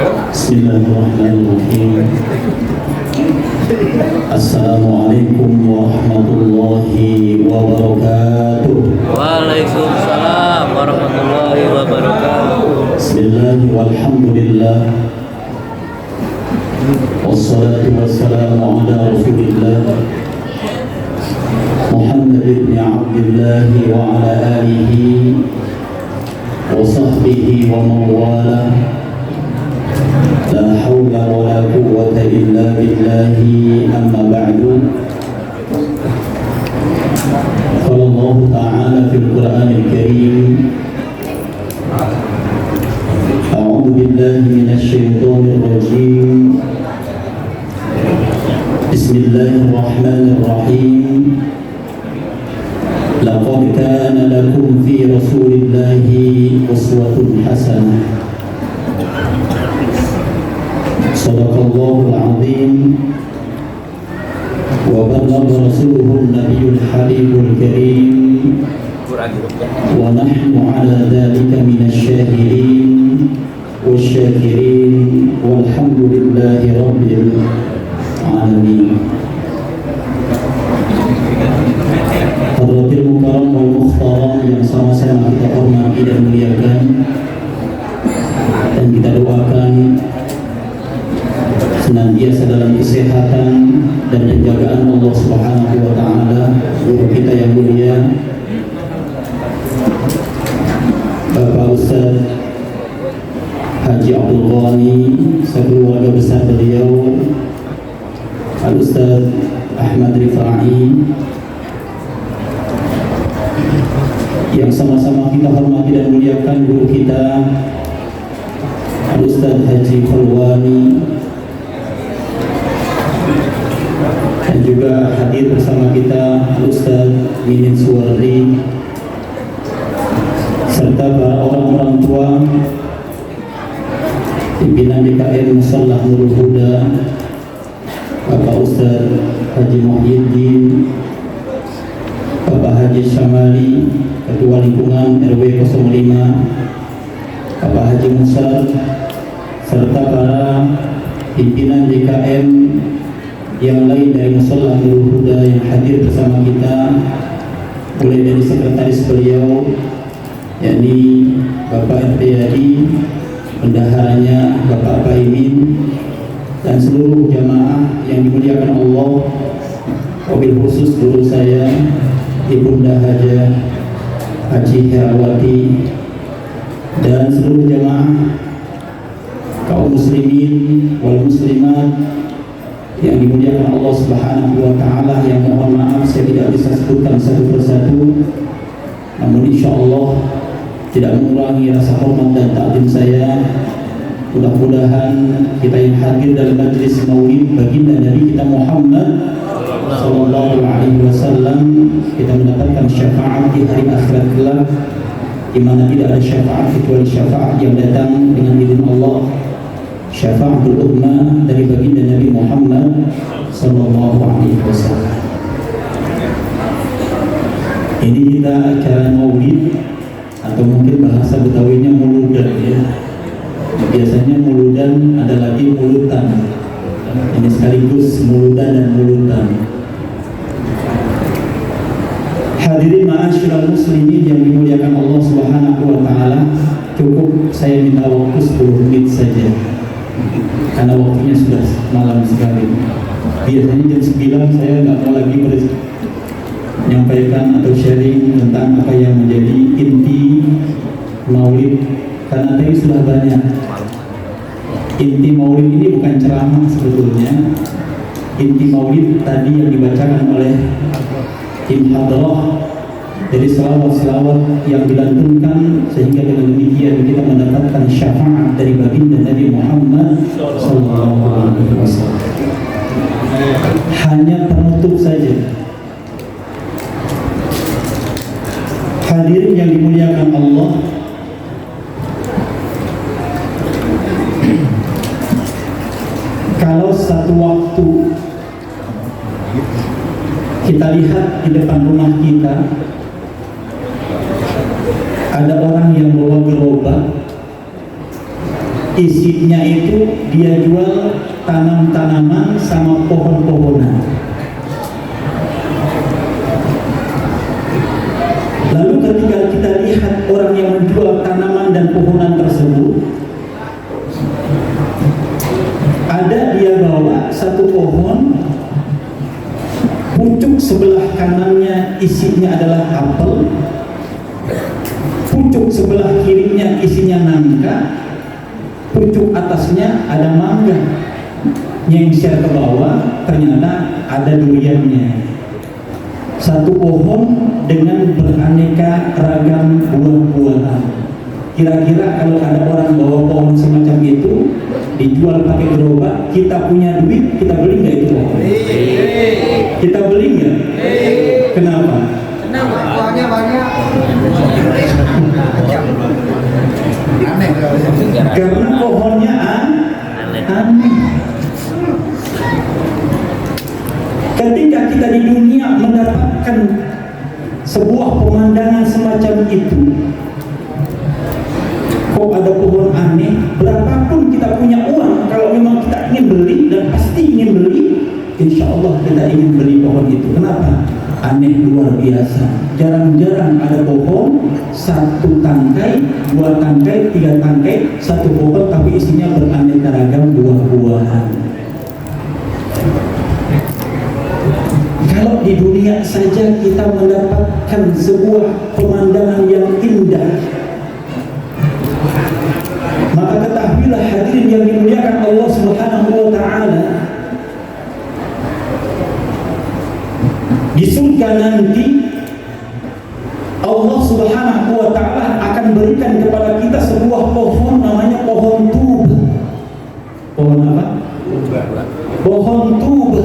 Bismillahirrahmanirrahim. Assalamualaikum warahmatullahi wabarakatuh. Waalaikumsalam warahmatullahi wabarakatuh. Bismillah walhamdulillah. Wassalatu wassalamu ala Rasulillah Muhammad ibn Abdullah wa ala alihi wa sahbihi wa mawala. La hawla wa la quwwata illa billahi, amma ba'du. Qala Allah ta'ala fil Qur'anil Karim, a'udzu billahi minasy syaithanir rajim. Bismillahirrahmanirrahim. Laqad kana lakum fi Rasulillahi uswatun hasanah. Sadaqallahul azim. Wa ballagha rasuluhun nabiyyul habibul karim. Wa nahnu ala dhalika minasy syahirin wasyakirin walhamdulillahi rabbil alamin. Hadratil mukarram wal mukhtaram yang sama-sama kita hormati dan muliakan, dan kita doakan senantiasa dalam kesehatan dan penjagaan Allah Subhanahu wa taala guru kita yang mulia Bapak Ustaz Haji Abdul Ghani, sekeluarga besar beliau Al Ustaz Ahmad Rifai, yang sama-sama kita hormati dan muliakan guru kita Al Ustaz Haji Khalwani, dan juga hadir bersama kita Al Ustaz Minin Suwardi, serta para orang-orang tua pimpinan DKM Mushallah Nurul Huda, Bapak Ustaz Haji Muhyiddin, Bapak Haji Syamali, Ketua Lingkungan RW 05, Bapak Haji Musa, serta para pimpinan DKM yang lain dari Mushallah Nurul Huda yang hadir bersama kita, mulai dari sekretaris beliau yakni Bapak Riyadi, bendaharanya Bapak Paimin, dan seluruh jamaah yang dimuliakan Allah, wabil khusus guru saya Ibunda Haja Haji Herawati, dan seluruh jamaah kaum muslimin wal muslimat yang dimuliakan Allah Subhanahu wa taala, yang mohon maaf saya tidak bisa sebutkan satu persatu, namun insyaallah tidak mengurangi rasa hormat dan takdim saya. Mudah-mudahan kita yang hadir dalam majlis maulid baginda Nabi kita Muhammad sallallahu alaihi wasallam, kita mendapatkan syafaat di hari akhirat kelak, di mana tidak ada syafaat kecuali syafaat yang datang dengan izin Allah, syafaatul ummah dari baginda Nabi Muhammad sallallahu alaihi wasallam. Ini kita acara maulid, atau mungkin bahasa Betawinya muludan ya. Biasanya muludan, ada lagi mulutan. Ini sekaligus muludan dan mulutan. Hadirin ma'asyiral muslimin yang dimuliakan Allah Subhanahu wa taala, cukup saya minta waktu 10 menit saja, karena waktunya sudah malam sekali. Biasanya jam 9 saya nggak mau lagi menyampaikan atau sharing tentang apa yang menjadi inti maulid, karena tadi sudah banyak. Inti maulid ini bukan ceramah sebetulnya. Inti maulid tadi yang dibacakan oleh tim hadrah, jadi selawat-selawat yang dilantunkan, sehingga dengan demikian kita mendapatkan syafaat dari baginda Nabi Muhammad SAW. Hanya penutup saja. Hadirin yang dimuliakan Allah, kalau satu waktu kita lihat di depan rumah kita ada orang yang bawa gerobak isinya itu dia jual tanam-tanaman sama pohon-pohonan. Lalu ketika kita lihat orang yang menjual tanaman dan pohonan tersebut, ada dia bawa satu pohon, pucuk sebelah kanannya isinya adalah apel, pucuk sebelah kirinya isinya nangka, pucuk atasnya ada mangga. Yang share ke bawah ternyata ada duriannya. Satu pohon dengan beraneka ragam buah-buahan. Kira-kira kalau ada orang bawa pohon semacam itu dijual pakai gerobak, kita punya duit, kita beli nggak itu pohon? Kita beli nggak? Kenapa? Buahnya banyak. Karena pohonnya aneh. Ketika kita di dunia mendapatkan sebuah pemandangan semacam itu, kok ada pohon aneh, berapapun kita punya uang, kalau memang kita ingin beli, dan pasti ingin beli, insya Allah kita ingin beli pohon itu. Kenapa? Aneh luar biasa. Jarang-jarang ada pohon satu tangkai, dua tangkai, tiga tangkai, satu pohon tapi isinya beraneka ragam buah-buahan. Kalau di dunia saja kita mendapatkan sebuah pemandangan yang indah, maka ketahuilah hadirin yang dimuliakan Allah Subhanahu wa Ta'ala, di surga nanti Allah Subhanahu wa Ta'ala akan berikan kepada kita sebuah pohon, namanya pohon tuba. Pohon apa? Pohon tuba.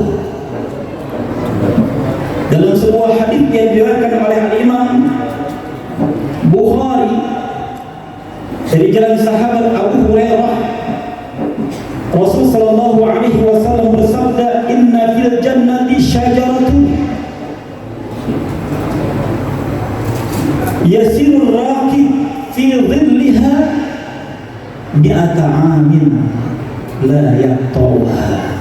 Dalam sebuah hadis yang diriwayatkan oleh Imam Bukhari dari jalan sahabat Abu Hurairah, Rasul sallallahu alaihi wasallam bersabda, "Inna fil jannati syajaratun yasirur rakib fi dhilliha mi'ata amin la yaqta'uha."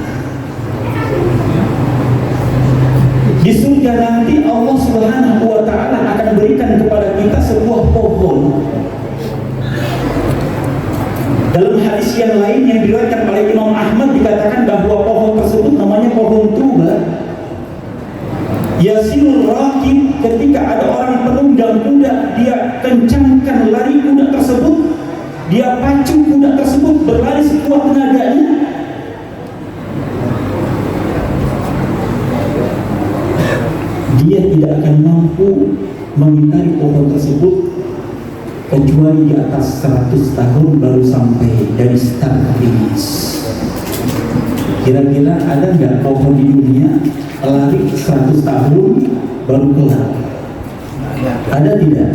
Di surga nanti Allah Subhanahu wa Ta'ala akan berikan kepada kita sebuah pohon. Dalam hadis yang lain yang diriwayatkan oleh Imam Ahmad dikatakan bahwa pohon tersebut namanya pohon tuba. Yasirul rakib, ketika ada orang penunggang kuda, dia kencangkan lari kuda tersebut, dia pacu kuda tersebut berlari sekuat tenaganya, dia tidak akan mampu mengitari pohon tersebut kecuali di atas 100 tahun baru sampai dari start ke finish. Kira-kira ada nggak pohon di dunia lari 100 tahun baru kelar? Ada tidak?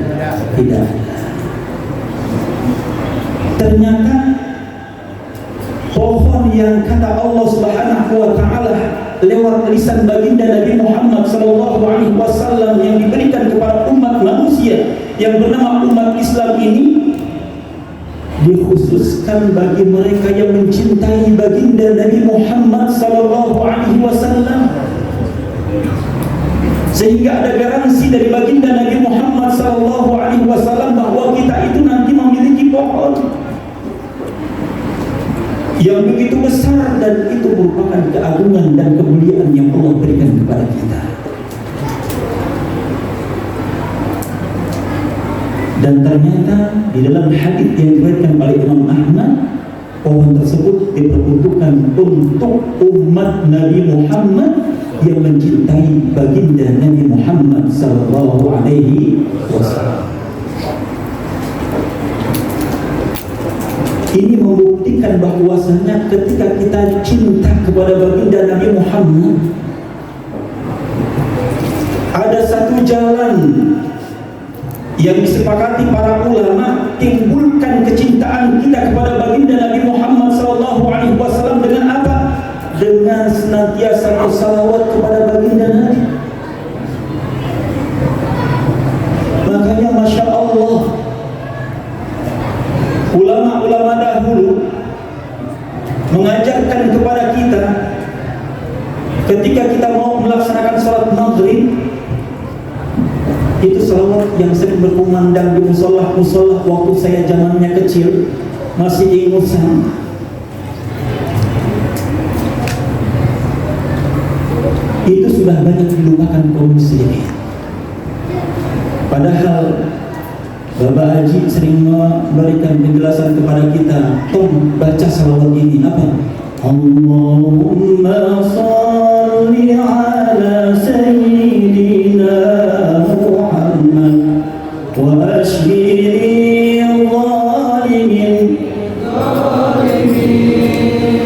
Tidak. Ternyata pohon yang kata Allah Subhanahu wa Ta'ala lewat lisan baginda Nabi Muhammad SAW yang diberikan kepada umat manusia yang bernama umat Islam ini, dikhususkan bagi mereka yang mencintai baginda Nabi Muhammad SAW, sehingga ada garansi dari baginda Nabi Muhammad SAW bahwa kita itu nanti memiliki pohon yang begitu besar, dan itu merupakan keagungan dan kemuliaan yang Allah berikan kepada kita. Dan ternyata di dalam hadis yang diriwayatkan oleh Imam Ahmad, pohon tersebut diperuntukkan untuk umat Nabi Muhammad yang mencintai baginda Nabi Muhammad sallallahu alaihi wasallam. Ini membuktikan bahwasanya ketika kita cinta kepada baginda Nabi Muhammad, ada satu jalan yang disepakati para ulama, timbulkan kecintaan kita kepada baginda Nabi Muhammad SAW dengan apa? Dengan senantiasa bersalawat kepada baginda Nabi. Makanya Masya Allah, ulama-ulama dahulu Ketika kita mau melaksanakan sholat maghrib, itu salawat yang sering berkumandang di musola waktu saya zamannya kecil, masih ingusan. Itu sudah banyak dilupakan kaum muslimin. Padahal Bapak Haji sering memberikan penjelasan kepada kita, tolong baca salawat ini apa? Allahumma salli ala sayyidina Muhammad wa ashhiri zalimin.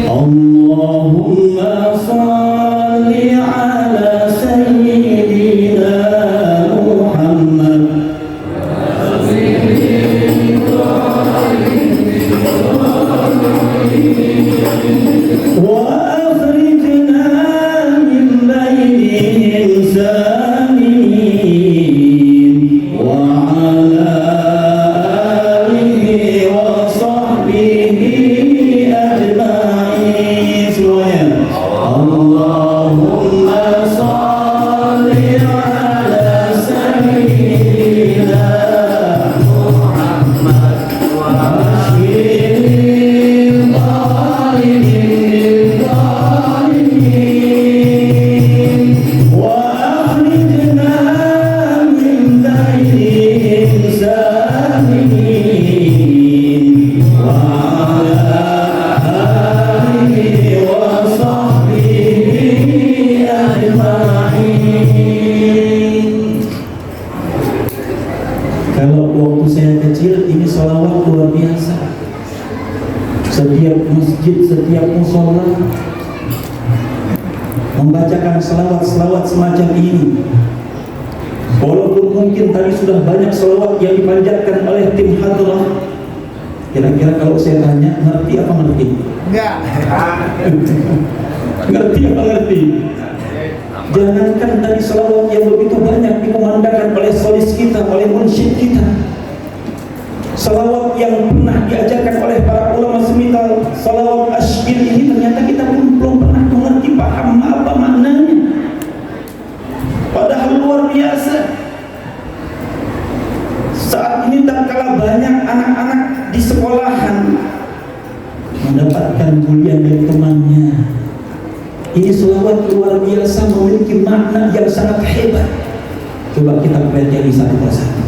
Allahumma salli ala sayyidina Muhammad وأخرجنا من بينهم سالمين وعلى آله وصحبه أجمعين. اللهم صل على سيدنا محمد وأشهد Kalau waktu saya kecil ini sholawat luar biasa. Setiap masjid, setiap musola membacakan selawat semacam ini. Walaupun mungkin tadi sudah banyak sholawat yang dipanjatkan oleh tim hadrah. Kira-kira kalau saya tanya, ngerti apa ngerti? Enggak. Ngerti apa ngerti? Jangankan tadi selawat yang begitu banyak dikumandangkan oleh solis kita, oleh munsyid kita. Selawat yang pernah diajarkan oleh para ulama semisal selawat asyir ini ternyata kita belum pernah mengerti paham apa maknanya. Padahal luar biasa. Saat ini tak kalah banyak anak-anak di sekolahan mendapatkan bulian dari temannya. Ini selawat luar biasa memiliki makna yang sangat hebat. Coba kita pelajari satu persatu.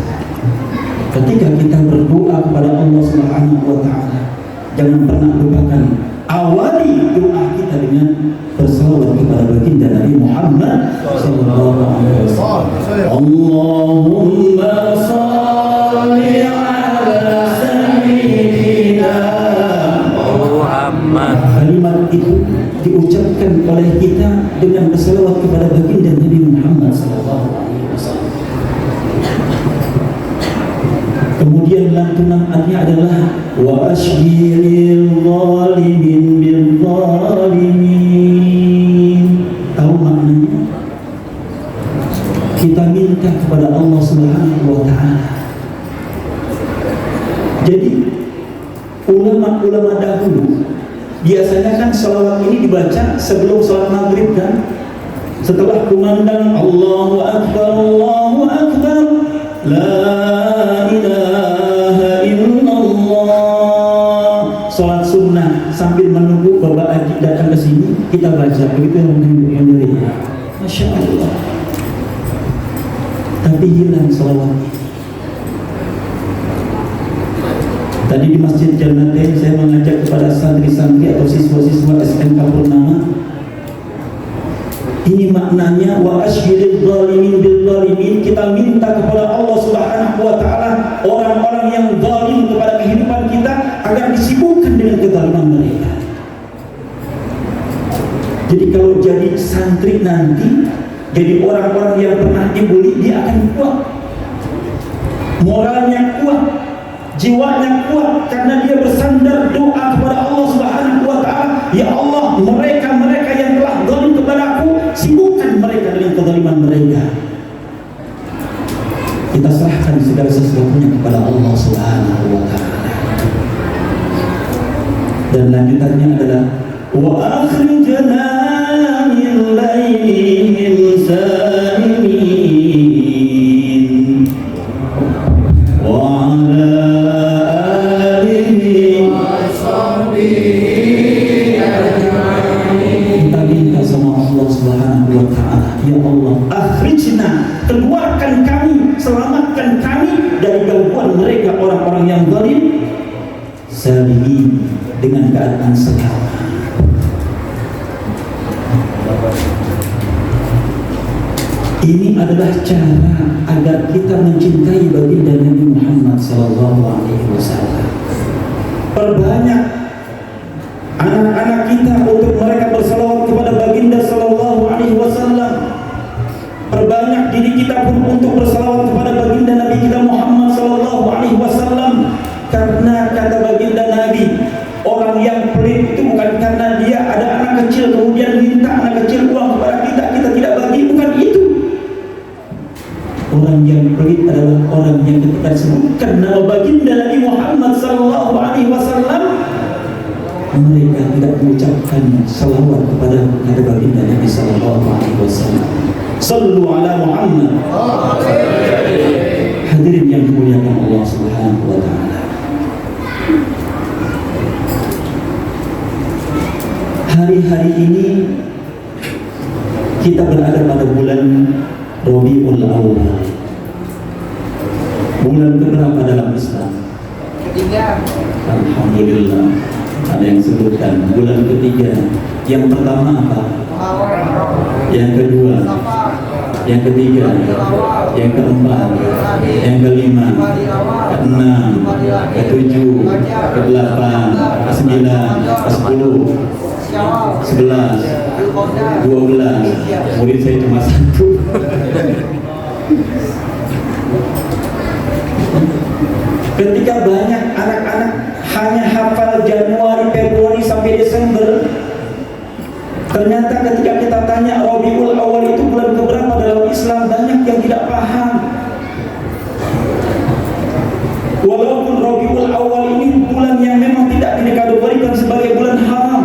Ketika kita berdoa kepada Allah Subhanahu wa Ta'ala, jangan pernah lupakan awali doa kita dengan berselawat kepada baginda Nabi Muhammad sallallahu alaihi wasallam. Allahumma shalli ala sayyidina Muhammad. Kalimat itu diucapkan oleh kita dengan berselawat kepada baginda Nabi Muhammad sallallahu alaihi wasallam. Kemudian lantunannya adalah wa ashhiril zalimin bil zalimin. Tahu maknanya? Kita minta kepada Allah Subhanahu wa Ta'ala. Jadi ulama-ulama dahulu biasanya kan sholawat ini dibaca sebelum sholat maghrib kan? Setelah kumandang Allahu Akbar, La ilaha illallah, sholat sunnah sambil menunggu Bapak Haji datang ke sini kita baca begitu yang dari Masya Allah. Tapi hilang sholawat ini. Tadi di Masjid Jannatain saya mengajak kepada santri-santri atau siswa-siswa SMK Purnama. Ini maknanya wa asyhiril zalimin bil zalimin. Kita minta kepada Allah Subhanahu wa Ta'ala orang-orang yang zalim kepada kehidupan kita agar disibukkan dengan kezaliman mereka. Jadi kalau jadi santri nanti, jadi orang-orang yang pernah dibully, dia akan kuat, moralnya kuat, jiwanya kuat, karena dia bersandar doa kepada Allah Subhanahu wa Ta'ala. Ya Allah, mereka-mereka yang telah zalim kepadaku, sibukkan mereka dengan kezaliman mereka. Kita serahkan segala sesuatunya kepada Allah Subhanahu wa Ta'ala. Dan lanjutannya adalah wa akhrijna الليل سالمين وعلى آله وصحبه أجمعين. Kita minta sama Allah Subhanahu wa Ta'ala, ya Allah, akhrijna, keluarkan kami, selamatkan kami dari gangguan mereka orang-orang yang zalim, salimin, dengan keadaan selamat. Ini adalah cara agar kita mencintai baginda Nabi Muhammad SAW. Perbanyak anak-anak kita untuk mereka bersalawat kepada baginda SAW. Perbanyak diri kita pun untuk bersalawat kepada baginda Nabi kita Muhammad SAW. Karena kata baginda Nabi, orang yang pelit itu bukan karena dia ada anak kecil kemudian minta anak kecil uang kepada kita, kita tidak bagi, bukan itu. Orang yang pelit adalah orang yang ketika disebutkan nama baginda Nabi Muhammad SAW, mereka tidak mengucapkan salawat kepada baginda Nabi SAW. Sallu ala Muhammad. Hadirin yang dimuliakan Allah Subhanahu wa Ta'ala, hari-hari ini kita berada pada bulan Rabiul Awal. Bulan keberapa dalam Islam? Ketiga. Alhamdulillah. Ada yang sebutkan bulan ketiga. Yang pertama apa? Yang kedua, yang ketiga, yang keempat, yang kelima, keenam, ketujuh, kedelapan, kesembilan, kesepuluh, 11, 12. Murid saya cuma satu. Ketika banyak anak-anak hanya hafal Januari, Februari sampai Desember, ternyata ketika kita tanya Rabiul Awal itu bulan keberapa dalam Islam, banyak yang tidak paham. Walaupun Rabiul Awal ini bulan yang memang tidak dikategorikan sebagai bulan haram,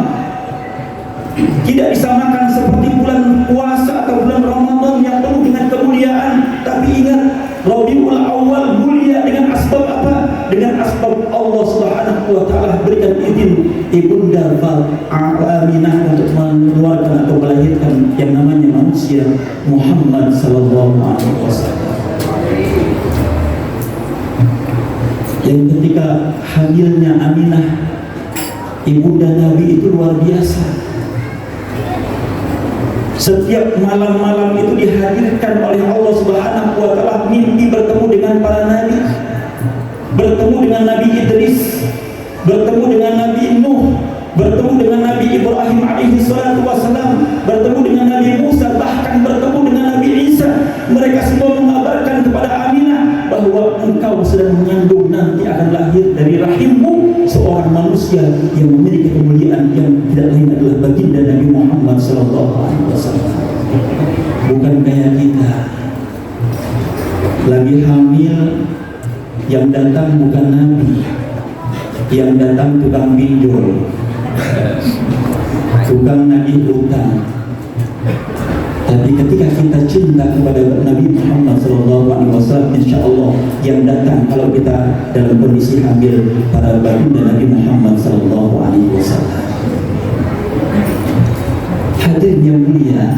tidak disamakan seperti bulan puasa atau bulan Ramadan yang penuh dengan kemuliaan, tapi ingat, Rabiul Awal mulia dengan asbab apa? Dengan asbab Allah Subhanahu wa Ta'ala berikan izin Ibunda Aminah untuk mengeluarkan atau melahirkan yang namanya manusia Muhammad sallallahu alaihi wasallam. Yang ketika hamilnya Aminah, Ibunda Nabi itu luar biasa. Setiap malam-malam itu dihadirkan oleh Allah Subhanahu wa Ta'ala mimpi bertemu dengan para nabi, bertemu dengan Nabi Idris, bertemu dengan Nabi Nuh, bertemu dengan Nabi Ibrahim alaihi salatu wassalam, bertemu dengan Nabi Musa, bahkan bertemu dengan Nabi Isa. Mereka semua mengabarkan kepada Aminah bahwa engkau sedang mengandung, nanti akan lahir dari rahimmu seorang manusia yang memiliki kemuliaan yang tidak lain adalah baginda Nabi Muhammad SAW. Bukan kayak kita lagi hamil, yang datang bukan Nabi, yang datang tukang pinjol, tukang nagih utang. Tapi ketika kita cinta kepada Nabi Muhammad SAW, insya Allah yang datang kalau kita dalam kondisi hamil pada baginda Nabi Muhammad SAW. Hadirin yang mulia,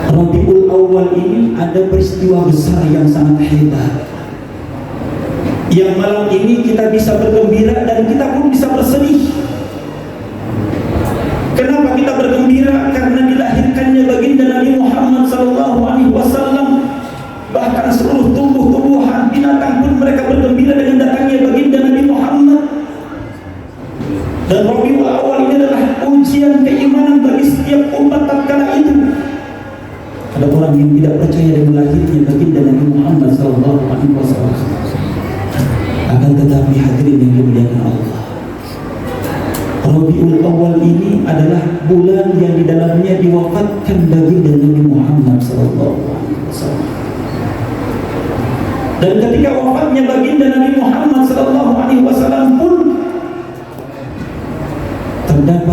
Rabiul Awal ini ada peristiwa besar yang sangat hebat, yang malam ini kita bisa bergembira dan kita pun bisa bersedih. Kenapa kita bergembira? Karena dilahirkannya baginda Nabi Muhammad SAW. Bahkan seluruh tumbuh-tumbuhan, binatang pun mereka bergembira dengan datangnya baginda Nabi Muhammad. Dan Rabiul Awal ini adalah ujian keimanan bagi setiap umat tatkala itu. Ada orang yang tidak percaya dengan lahirnya baginda Nabi Muhammad SAW. Akan tetapi hadirin yang dimuliakan Allah, Rabiul Awal ini adalah bulan yang di dalamnya diwafatkan baginda Nabi Muhammad SAW. Dan ketika wafatnya baginda Nabi Muhammad SAW pun terdapat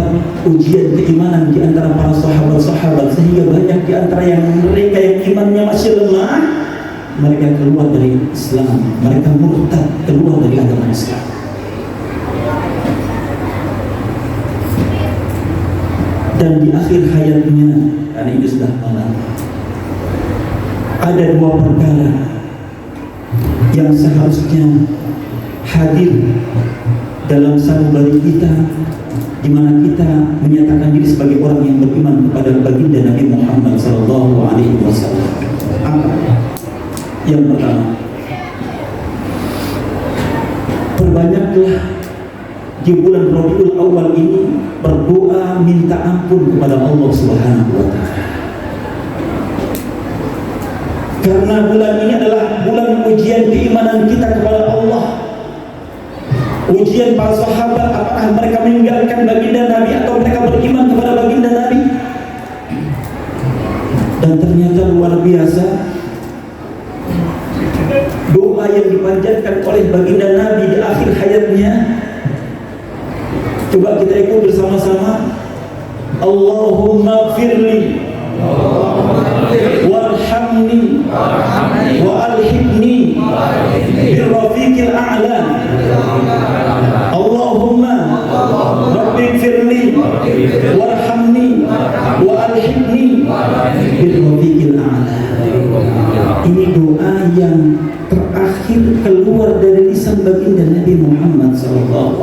ujian keimanan di antara para sahabat-sahabat, sehingga banyak di antara mereka yang imannya masih lemah, mereka keluar dari Islam, mereka murtad, keluar dari agama Islam. Dan di akhir hayatnya, karena ini sudah malam, ada dua perkara yang seharusnya hadir dalam sanubari kita, di mana kita menyatakan diri sebagai orang yang beriman kepada baginda Nabi Muhammad SAW. Apa? Yang pertama, perbanyaklah di bulan Rabiul Awal ini berdoa minta ampun kepada Allah Subhanahu wa Ta'ala. Karena bulan ini adalah bulan ujian keimanan kita kepada Allah. Ujian para sahabat, apakah mereka meninggalkan baginda Nabi atau mereka beriman kepada baginda Nabi. Dan ternyata luar biasa, doa yang dipanjatkan oleh baginda Nabi di akhir hayatnya. Coba kita ikut bersama-sama. Allahumma firli warhamni wa alhibni birrafiqil a'la. Allahumma rabbi firli warhamni wa alhibni birrafiqil a'la. Ini doa yang terakhir keluar dari lisan baginda Nabi Muhammad SAW.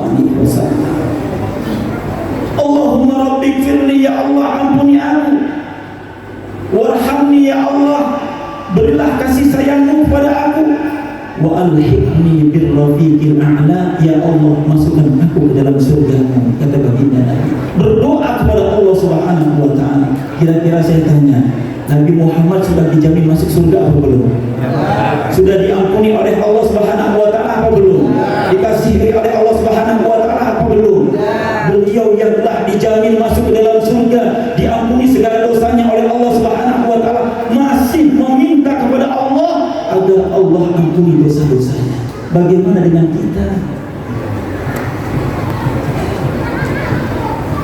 Allahumma rabbi firli, ya Allah ampuni aku, warhamni, ya Allah berilah kasih sayangmu kepada aku, wa alhiqni birrafiqil a'la, ya Allah masukkan aku ke dalam surgamu, kata baginda Nabi. Berdoa kepada Allah Subhanahu wa Ta'ala. Kira-kira saya tanya, Nabi Muhammad sudah dijamin masuk surga atau belum? Sudah diampuni oleh Allah Subhanahu wa Ta'ala apa belum? Dikasihi oleh Allah Subhanahu wa Ta'ala apa belum? Beliau yang telah dijamin masuk ke dalam surga, diampuni segala dosanya oleh Allah Subhanahu wa Ta'ala, masih meminta kepada Allah agar Allah ampuni dosa-dosanya. Bagaimana dengan kita?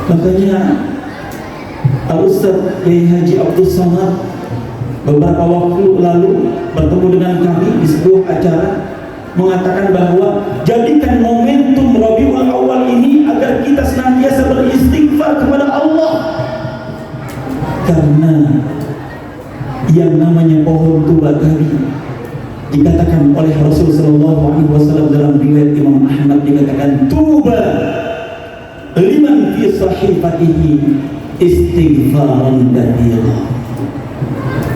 Makanya Al-Ustaz Kiai Haji Abdul Somad beberapa waktu lalu bertemu dengan kami di sebuah acara, mengatakan bahwa jadikan momentum Rabiul Awal ini agar kita senantiasa beristighfar kepada Allah. Karena yang namanya pohon tuba tadi dikatakan oleh Rasul sallallahu alaihi wasallam dalam riwayat Imam Ahmad, dikatakan tuba liman fi sahifatihi istighfaran katsira.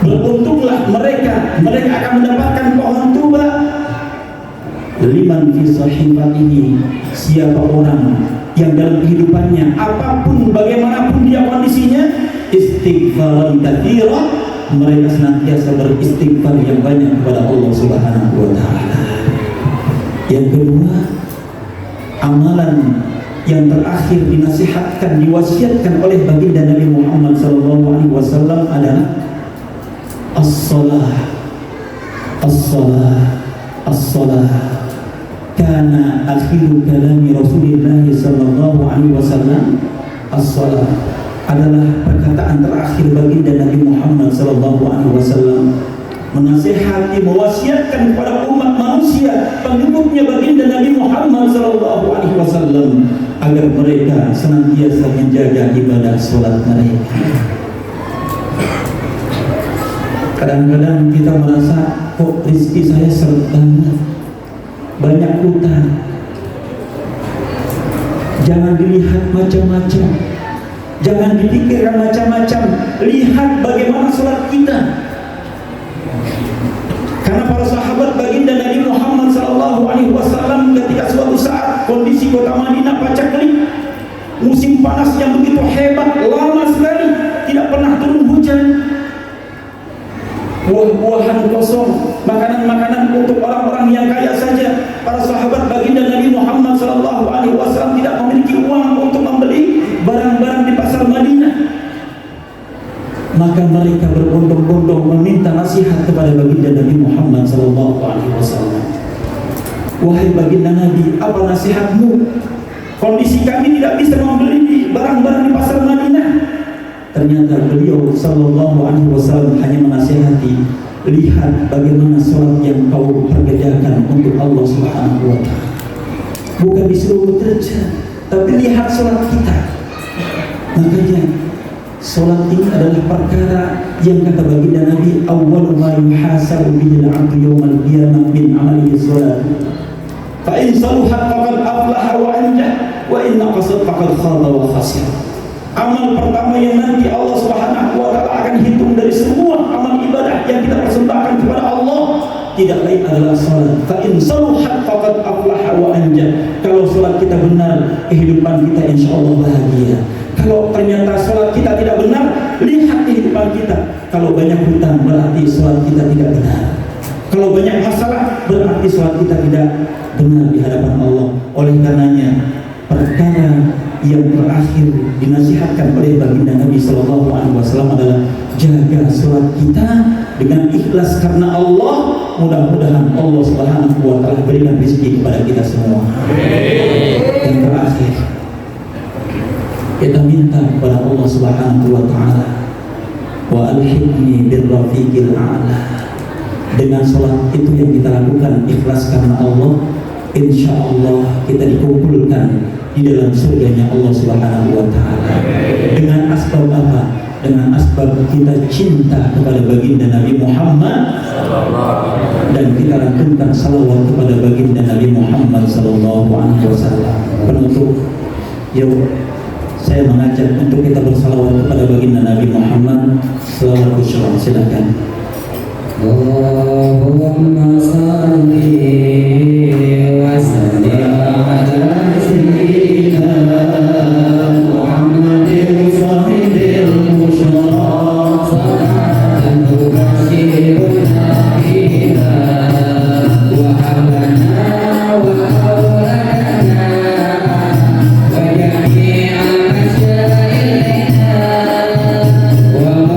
Beruntunglah mereka akan mendapatkan pohon tuba liman fi sahifatihi, siapa orang yang dalam kehidupannya apapun bagaimanapun dia kondisinya, istighfaran katsira, mereka senantiasa beristighfar yang banyak kepada Allah Subhanahu wa Ta'ala. Yang kedua, amalan yang terakhir dinasihatkan, diwasiatkan oleh baginda Nabi Muhammad SAW adalah as-salah. As-salah, as-salah. Karena akhir kalami Rasulullah sallallahu alaihi wasallam, as-salah adalah perkataan terakhir baginda Nabi Muhammad sallallahu alaihi wasallam, menasihati, mewasiatkan kepada umat manusia pengikutnya baginda Nabi Muhammad sallallahu alaihi wasallam agar mereka senantiasa menjaga ibadah salat mereka. Kadang-kadang kita merasa, kok rezeki saya seret banget, banyak hutang. Jangan dilihat macam-macam, jangan dipikirkan macam-macam, lihat bagaimana salat kita. Karena para sahabat baginda Nabi Muhammad SAW ketika suatu saat kondisi kota Madinah paceklik, musim panas yang begitu hebat, lama sekali tidak pernah turun hujan, buah-buahan kosong, makanan-makanan untuk orang-orang yang kaya saja. Para sahabat baginda Nabi Muhammad SAW tidak memiliki uang untuk membeli barang-barang di pasar Madinah. Maka mereka berbondong-bondong meminta nasihat kepada baginda Nabi Muhammad SAW. Wahai baginda Nabi, apa nasihatmu? Kondisi kami tidak bisa membeli barang-barang di pasar Madinah. Ternyata beliau sallallahu alaihi wasallam hanya menasihati, lihat bagaimana sholat yang kau kerjakan untuk Allah Subhanahu wa taala. Bukan disuruh bekerja, tapi lihat sholat kita. Makanya sholat ini adalah perkara yang kata baginda Nabi, awwalu ma yuhasabu bihi al-'abdu yawmal qiyamah min 'amalihi sholat. Fa in saluhat faqad aflaha wa anjah, wa in naqasat faqad khaba wa khasira. Amal pertama yang nanti Allah Subhanahu wa taala akan hitung dari semua amal ibadah yang kita persembahkan kepada Allah tidak lain adalah salat. Fa in saluhat faqad aflaha wa anjah. Kalau salat kita benar, kehidupan kita insyaallah bahagia. Kalau ternyata salat kita tidak benar, lihat kehidupan kita. Kalau banyak hutang berarti salat kita tidak benar. Kalau banyak masalah berarti salat kita tidak benar di hadapan Allah. Oleh karenanya perkara yang terakhir dinasihatkan oleh baginda Nabi Sallallahu Alaihi Wasallam adalah jaga sholat kita dengan ikhlas karena Allah. Mudah-mudahan Allah Subhanahu Wa Taala berikan rezeki kepada kita semua. Yang terakhir kita minta kepada Allah Subhanahu Wa Taala, wa alhiqni birrafiqil a'la. Dengan sholat itu yang kita lakukan ikhlas karena Allah, insya Allah kita dikumpulkan di dalam surganya Allah Subhanahu wa taala. Dengan asbab apa? Dengan asbab kita cinta kepada baginda Nabi Muhammad dan kita lantunkan salawat kepada baginda Nabi Muhammad sallallahu alaihi wasallam. Penutup, yuk saya mengajak untuk kita bersalawat kepada baginda Nabi Muhammad sallallahu alaihi wasallam. Silakan. Allahumma salli wa sallim ala sayyidina Muhammadin sahibil musyraf salatan tubashiruna biha wa ahlana wa awladana wa jami'a masyayikhina wa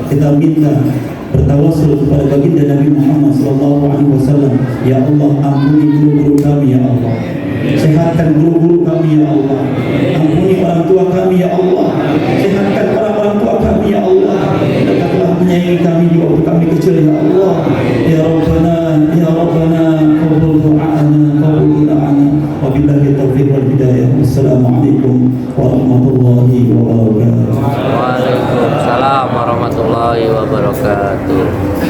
kita minta bertawassul kepada baginda Nabi Muhammad sallallahu alaihi wasallam. Ya Allah, ampuni guru-guru kami ya Allah. Sehatkan guru-guru kami ya Allah. Ampuni orang tua kami ya Allah. Sehatkan orang-orang tua kami ya Allah. Dekatlah menyayangi kami di waktu kami kecil ya Allah. Ya Rabbana, ya Rabbana, qabul du'ana, qabul du'ana. Wabillahi taufiq wal hidayah. Wassalamualaikum warahmatullahi wabarakatuh. Waalaikumsalam warahmatullahi wabarakatuh.